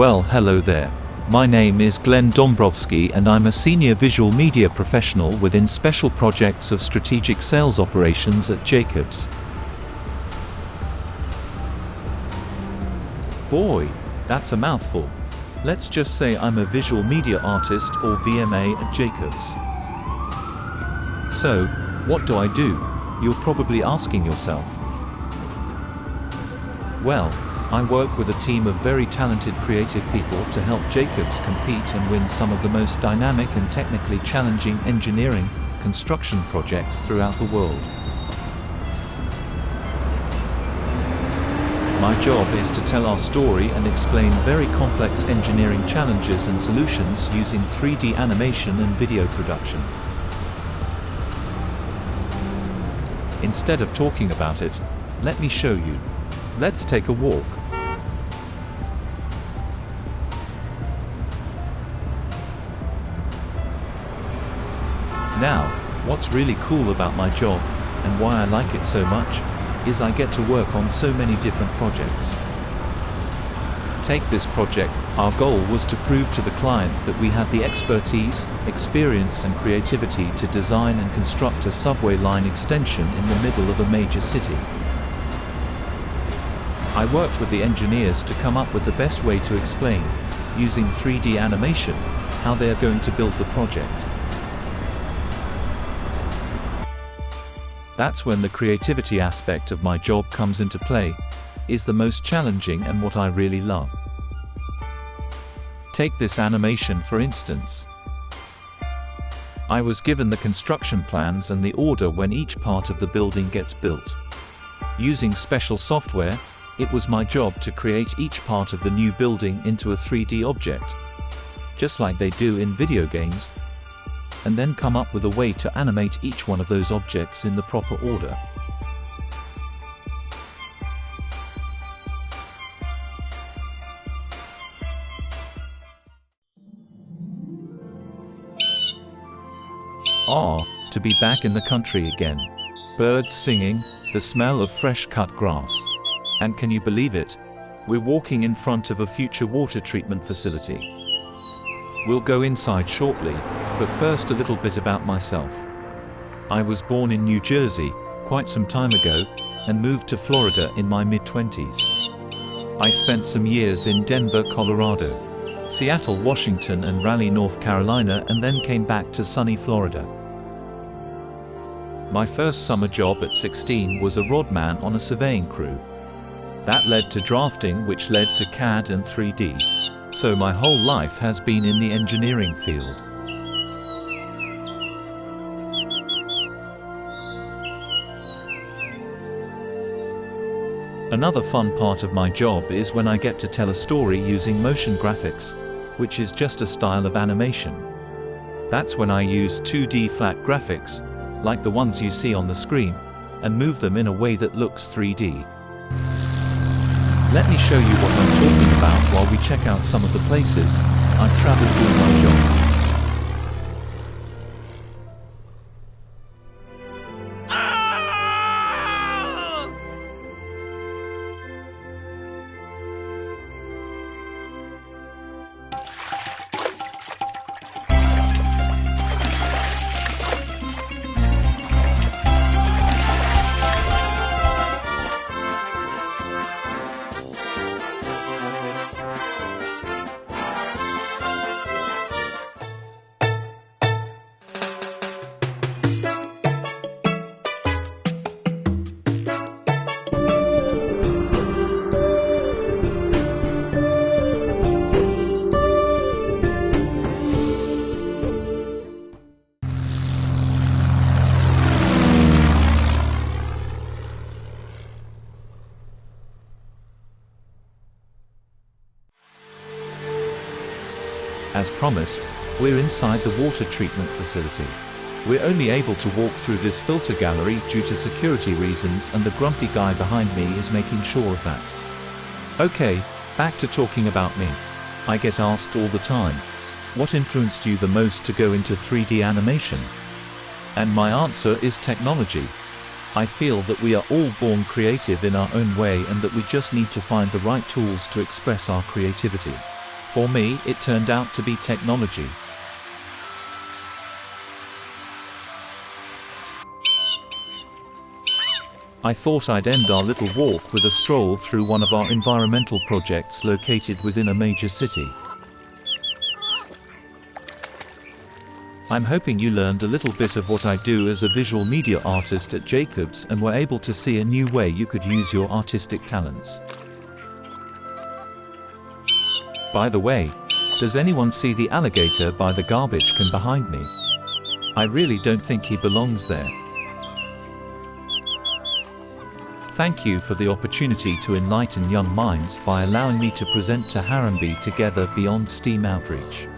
Well, hello there. My name is Glenn Dombrowski and I'm a senior visual media professional within special projects of strategic sales operations at Jacobs. Boy, that's a mouthful. Let's just say I'm a visual media artist or VMA at Jacobs. So, what do I do? You're probably asking yourself. Well, I work with a team of very talented creative people to help Jacobs compete and win some of the most dynamic and technically challenging engineering, construction projects throughout the world. My job is to tell our story and explain very complex engineering challenges and solutions using 3D animation and video production. Instead of talking about it, let me show you. Let's take a walk. Now, what's really cool about my job, and why I like it so much, is I get to work on so many different projects. Take this project. Our goal was to prove to the client that we had the expertise, experience and creativity to design and construct a subway line extension in the middle of a major city. I worked with the engineers to come up with the best way to explain, using 3D animation, how they are going to build the project. That's when the creativity aspect of my job comes into play, is the most challenging and what I really love. Take this animation for instance. I was given the construction plans and the order when each part of the building gets built. Using special software, it was my job to create each part of the new building into a 3D object, just like they do in video games, and then come up with a way to animate each one of those objects in the proper order. To be back in the country again. Birds singing, the smell of fresh cut grass. And can you believe it? We're walking in front of a future water treatment facility. We'll go inside shortly, but first a little bit about myself. I was born in New Jersey, quite some time ago, and moved to Florida in my mid-20s. I spent some years in Denver, Colorado, Seattle, Washington and Raleigh, North Carolina, and then came back to sunny Florida. My first summer job at 16 was a rodman on a surveying crew. That led to drafting, which led to CAD and 3D. So my whole life has been in the engineering field. Another fun part of my job is when I get to tell a story using motion graphics, which is just a style of animation. That's when I use 2D flat graphics, like the ones you see on the screen, and move them in a way that looks 3D. Let me show you what I'm talking about while we check out some of the places I've traveled doing my job. As promised, we're inside the water treatment facility. We're only able to walk through this filter gallery due to security reasons, and the grumpy guy behind me is making sure of that. Okay, back to talking about me. I get asked all the time, what influenced you the most to go into 3D animation? And my answer is technology. I feel that we are all born creative in our own way and that we just need to find the right tools to express our creativity. For me, it turned out to be technology. I thought I'd end our little walk with a stroll through one of our environmental projects located within a major city. I'm hoping you learned a little bit of what I do as a visual media artist at Jacobs and were able to see a new way you could use your artistic talents. By the way, does anyone see the alligator by the garbage can behind me? I really don't think he belongs there. Thank you for the opportunity to enlighten young minds by allowing me to present to Harambee Together Beyond STEAM outreach.